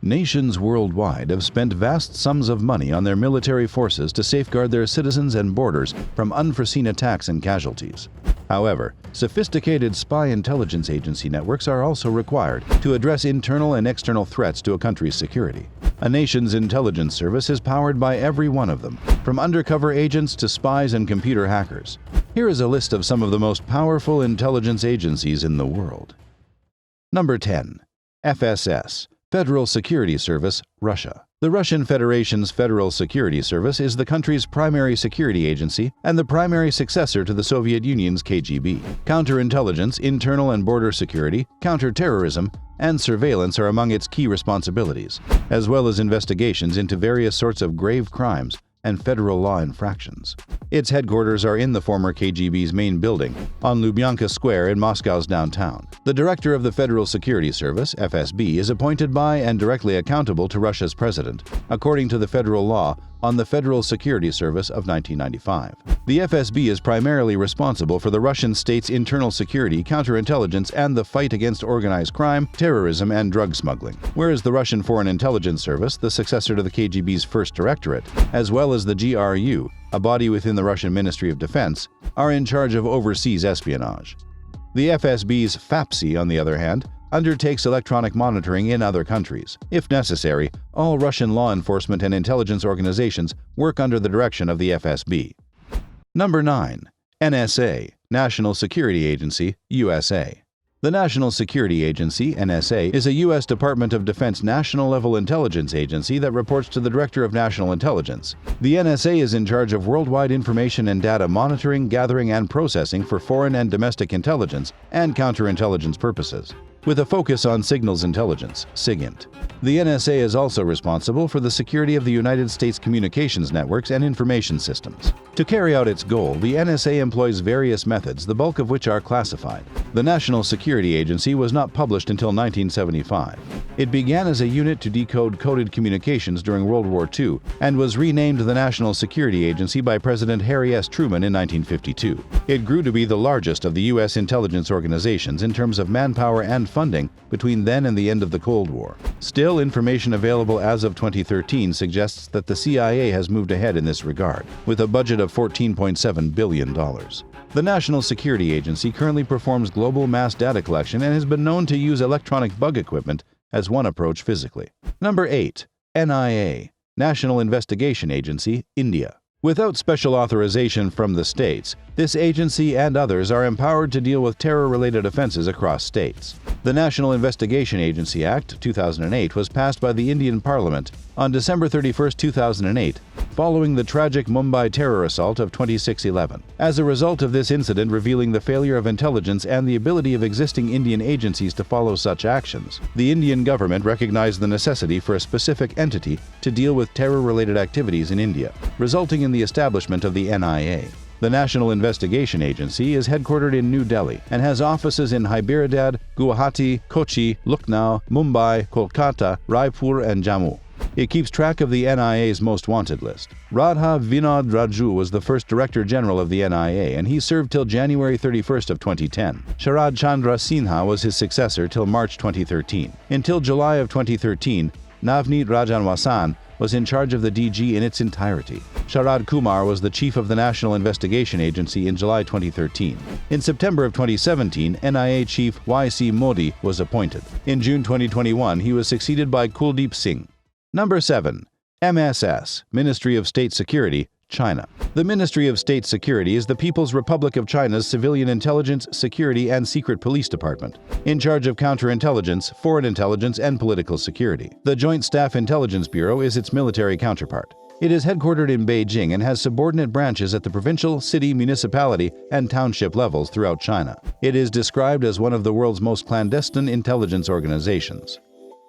Nations worldwide have spent vast sums of money on their military forces to safeguard their citizens and borders from unforeseen attacks and casualties. However, sophisticated spy intelligence agency networks are also required to address internal and external threats to a country's security. A nation's intelligence service is powered by every one of them, from undercover agents to spies and computer hackers. Here is a list of some of the most powerful intelligence agencies in the world. Number 10. FSS. Federal Security Service, Russia. The Russian Federation's Federal Security Service is the country's primary security agency and the primary successor to the Soviet Union's KGB. Counterintelligence, internal and border security, counterterrorism, and surveillance are among its key responsibilities, as well as investigations into various sorts of grave crimes and federal law infractions. Its headquarters are in the former KGB's main building, on Lubyanka Square in Moscow's downtown. The director of the Federal Security Service, FSB, is appointed by and directly accountable to Russia's president, according to the federal law on the Federal Security Service of 1995. The FSB is primarily responsible for the Russian state's internal security, counterintelligence, and the fight against organized crime, terrorism, and drug smuggling, whereas the Russian Foreign Intelligence Service, the successor to the KGB's First Directorate, as well as the GRU, a body within the Russian Ministry of Defense, are in charge of overseas espionage. The FSB's FAPSI, on the other hand, undertakes electronic monitoring in other countries. If necessary, all Russian law enforcement and intelligence organizations work under the direction of the FSB. Number 9. NSA, National Security Agency, USA. The National Security Agency, NSA, is a U.S. Department of Defense national-level intelligence agency that reports to the Director of National Intelligence. The NSA is in charge of worldwide information and data monitoring, gathering, and processing for foreign and domestic intelligence and counterintelligence purposes, with a focus on signals intelligence, SIGINT. The NSA is also responsible for the security of the United States communications networks and information systems. To carry out its goal, the NSA employs various methods, the bulk of which are classified. The National Security Agency was not published until 1975. It began as a unit to decode coded communications during World War II and was renamed the National Security Agency by President Harry S. Truman in 1952. It grew to be the largest of the U.S. intelligence organizations in terms of manpower and funding between then and the end of the Cold War. Still, information available as of 2013 suggests that the CIA has moved ahead in this regard, with a budget of $14.7 billion. The National Security Agency currently performs global mass data collection and has been known to use electronic bug equipment as one approach physically. Number 8. NIA, National Investigation Agency, India. Without special authorization from the states, this agency and others are empowered to deal with terror-related offenses across states. The National Investigation Agency Act, 2008, was passed by the Indian Parliament on December 31, 2008, following the tragic Mumbai terror assault of 26/11. As a result of this incident revealing the failure of intelligence and the ability of existing Indian agencies to follow such actions, the Indian government recognized the necessity for a specific entity to deal with terror-related activities in India, resulting in the establishment of the NIA. The National Investigation Agency is headquartered in New Delhi and has offices in Hyderabad, Guwahati, Kochi, Lucknow, Mumbai, Kolkata, Raipur, and Jammu. It keeps track of the NIA's most wanted list. Radha Vinod Raju was the first Director General of the NIA, and he served till January 31st of 2010. Sharad Chandra Sinha was his successor till March 2013. Until July of 2013, Navneet Rajanwasan was in charge of the DG in its entirety. Sharad Kumar was the chief of the National Investigation Agency in July 2013. In September of 2017, NIA chief Y.C. Modi was appointed. In June 2021, he was succeeded by Kuldeep Singh. Number 7. MSS, Ministry of State Security, China. The Ministry of State Security is the People's Republic of China's civilian intelligence, security, and secret police department, in charge of counterintelligence, foreign intelligence, and political security. The Joint Staff Intelligence Bureau is its military counterpart. It is headquartered in Beijing and has subordinate branches at the provincial, city, municipality, and township levels throughout China. It is described as one of the world's most clandestine intelligence organizations.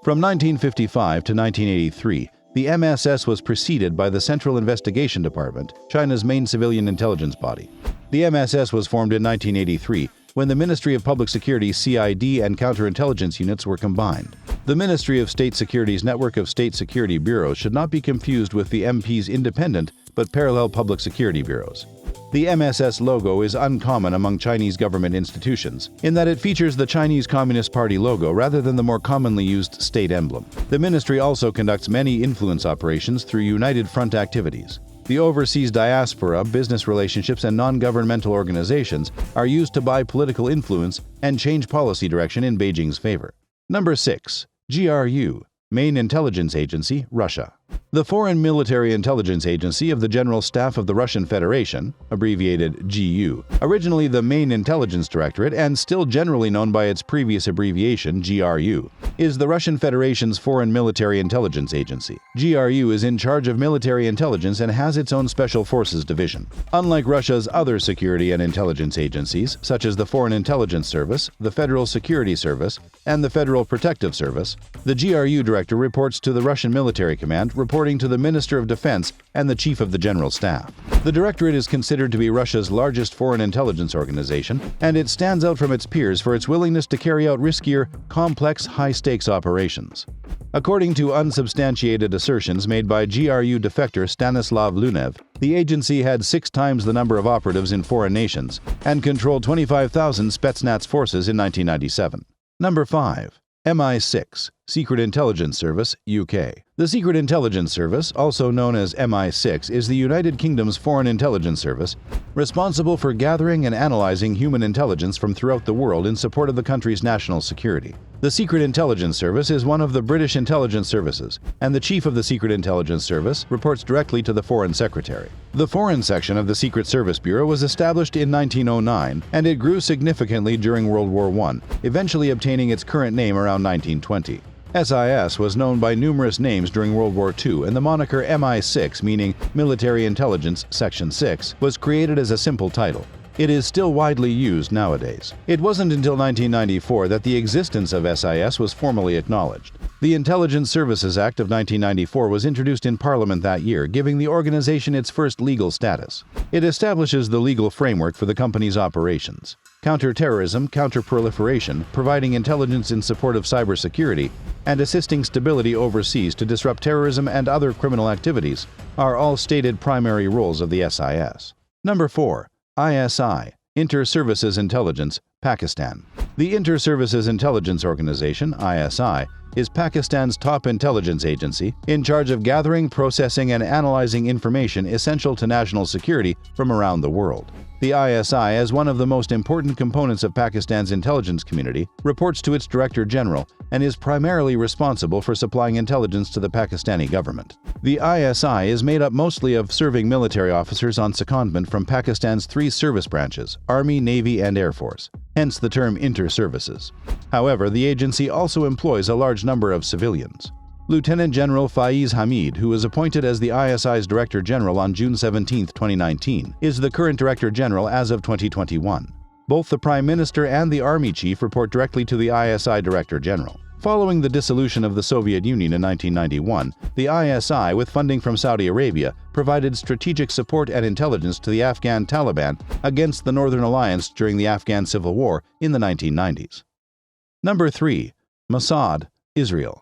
From 1955 to 1983, the MSS was preceded by the Central Investigation Department, China's main civilian intelligence body. The MSS was formed in 1983 when the Ministry of Public Security CID and counterintelligence units were combined. The Ministry of State Security's network of state security bureaus should not be confused with the MP's independent but parallel public security bureaus. The MSS logo is uncommon among Chinese government institutions, in that it features the Chinese Communist Party logo rather than the more commonly used state emblem. The ministry also conducts many influence operations through United Front activities. The overseas diaspora, business relationships, and non-governmental organizations are used to buy political influence and change policy direction in Beijing's favor. Number 6. GRU, Main Intelligence Agency, Russia. The Foreign Military Intelligence Agency of the General Staff of the Russian Federation, abbreviated GU, originally the Main Intelligence Directorate and still generally known by its previous abbreviation GRU, is the Russian Federation's Foreign Military Intelligence Agency. GRU is in charge of military intelligence and has its own Special Forces Division. Unlike Russia's other security and intelligence agencies, such as the Foreign Intelligence Service, the Federal Security Service, and the Federal Protective Service, the GRU director reports to the Russian Military Command, reporting to the Minister of Defense and the Chief of the General Staff. The Directorate is considered to be Russia's largest foreign intelligence organization, and it stands out from its peers for its willingness to carry out riskier, complex, high-stakes operations. According to unsubstantiated assertions made by GRU defector Stanislav Lunev, the agency had 6 times the number of operatives in foreign nations and controlled 25,000 Spetsnaz forces in 1997. Number 5. MI6, Secret Intelligence Service, UK. The Secret Intelligence Service, also known as MI6, is the United Kingdom's foreign intelligence service, responsible for gathering and analyzing human intelligence from throughout the world in support of the country's national security. The Secret Intelligence Service is one of the British intelligence services, and the Chief of the Secret Intelligence Service reports directly to the Foreign Secretary. The Foreign Section of the Secret Service Bureau was established in 1909, and it grew significantly during World War I, eventually obtaining its current name around 1920. SIS was known by numerous names during World War II, and the moniker MI6, meaning Military Intelligence Section 6, was created as a simple title. It is still widely used nowadays. It wasn't until 1994 that the existence of SIS was formally acknowledged. The Intelligence Services Act of 1994 was introduced in Parliament that year, giving the organization its first legal status. It establishes the legal framework for the company's operations: counterterrorism, counterproliferation, providing intelligence in support of cybersecurity, and assisting stability overseas to disrupt terrorism and other criminal activities are all stated primary roles of the SIS. Number 4. ISI, Inter-Services Intelligence, Pakistan. The Inter-Services Intelligence Organization, ISI, is Pakistan's top intelligence agency in charge of gathering, processing, and analyzing information essential to national security from around the world. The ISI, as one of the most important components of Pakistan's intelligence community, reports to its Director General and is primarily responsible for supplying intelligence to the Pakistani government. The ISI is made up mostly of serving military officers on secondment from Pakistan's 3 service branches: Army, Navy, and Air Force, hence the term inter-services. However, the agency also employs a large number of civilians. Lieutenant General Faiz Hamid, who was appointed as the ISI's Director General on June 17, 2019, is the current Director General as of 2021. Both the Prime Minister and the Army Chief report directly to the ISI Director General. Following the dissolution of the Soviet Union in 1991, the ISI, with funding from Saudi Arabia, provided strategic support and intelligence to the Afghan Taliban against the Northern Alliance during the Afghan Civil War in the 1990s. Number 3. Mossad, Israel.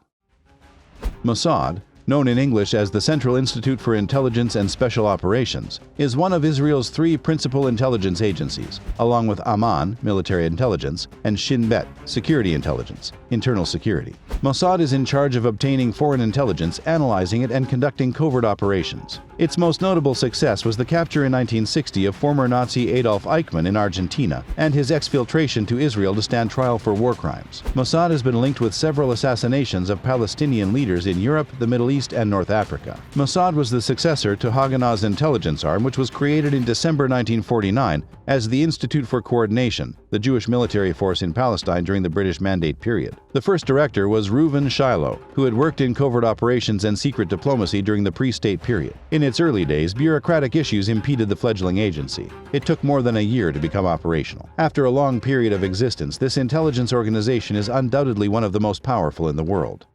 Mossad, known in English as the Central Institute for Intelligence and Special Operations, is one of Israel's 3 principal intelligence agencies, along with Amman, military intelligence, and Shin Bet, security intelligence, internal security. Mossad is in charge of obtaining foreign intelligence, analyzing it, and conducting covert operations. Its most notable success was the capture in 1960 of former Nazi Adolf Eichmann in Argentina and his exfiltration to Israel to stand trial for war crimes. Mossad has been linked with several assassinations of Palestinian leaders in Europe, the Middle East, and North Africa. Mossad was the successor to Haganah's intelligence arm, which was created in December 1949 as the Institute for Coordination, the Jewish military force in Palestine during the British Mandate period. The first director was Reuven Shiloh, who had worked in covert operations and secret diplomacy during the pre-state period. In its early days, bureaucratic issues impeded the fledgling agency. It took more than a year to become operational. After a long period of existence, this intelligence organization is undoubtedly one of the most powerful in the world.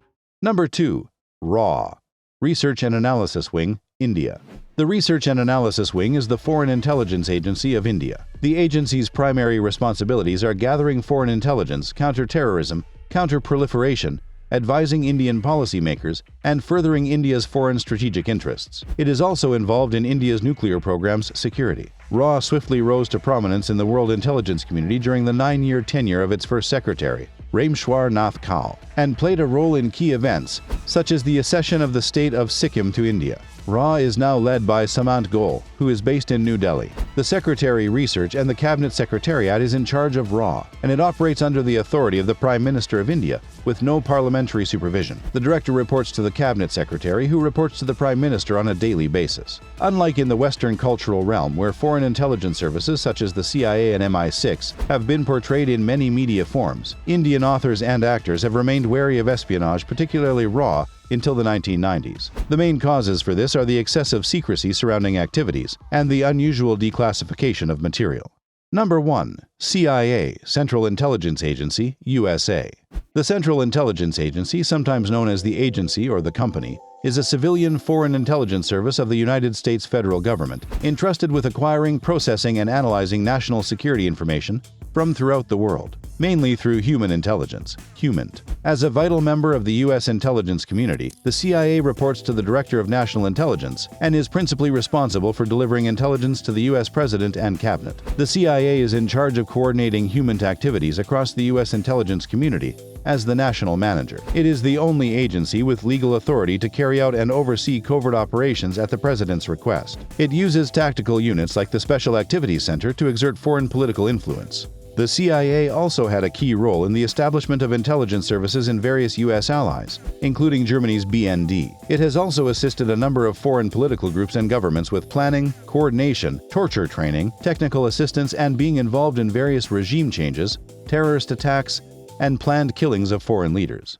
Number 2. RAW, Research and Analysis Wing, India. The Research and Analysis Wing is the Foreign Intelligence Agency of India. The agency's primary responsibilities are gathering foreign intelligence, counter-terrorism, counter-proliferation, advising Indian policymakers, and furthering India's foreign strategic interests. It is also involved in India's nuclear program's security. RAW swiftly rose to prominence in the world intelligence community during the 9-year tenure of its first secretary, Rameshwar Nath Kaul, and played a role in key events, such as the accession of the state of Sikkim to India. RAW is now led by Samant Goel, who is based in New Delhi. The Secretary Research and the Cabinet Secretariat is in charge of RAW, and it operates under the authority of the Prime Minister of India, with no parliamentary supervision. The Director reports to the Cabinet Secretary, who reports to the Prime Minister on a daily basis. Unlike in the Western cultural realm, where foreign intelligence services such as the CIA and MI6 have been portrayed in many media forms, Indian authors and actors have remained wary of espionage, particularly RAW, until the 1990s. The main causes for this are the excessive secrecy surrounding activities and the unusual declassification of material. Number 1. CIA, Central Intelligence Agency, USA. The Central Intelligence Agency, sometimes known as the agency or the company, is a civilian foreign intelligence service of the United States federal government, entrusted with acquiring, processing, and analyzing national security information from throughout the world, mainly through human intelligence, HUMINT. As a vital member of the U.S. intelligence community, the CIA reports to the Director of National Intelligence and is principally responsible for delivering intelligence to the U.S. President and Cabinet. The CIA is in charge of coordinating HUMINT activities across the U.S. intelligence community as the national manager. It is the only agency with legal authority to carry out and oversee covert operations at the President's request. It uses tactical units like the Special Activities Center to exert foreign political influence. The CIA also had a key role in the establishment of intelligence services in various U.S. allies, including Germany's BND. It has also assisted a number of foreign political groups and governments with planning, coordination, torture training, technical assistance, and being involved in various regime changes, terrorist attacks, and planned killings of foreign leaders.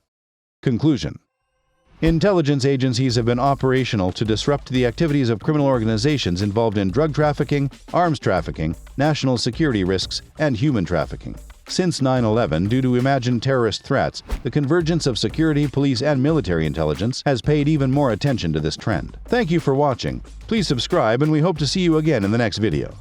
Conclusion. Intelligence agencies have been operational to disrupt the activities of criminal organizations involved in drug trafficking, arms trafficking, national security risks, and human trafficking. Since 9/11, due to imagined terrorist threats, the convergence of security, police, and military intelligence has paid even more attention to this trend. Thank you for watching. Please subscribe, and we hope to see you again in the next video.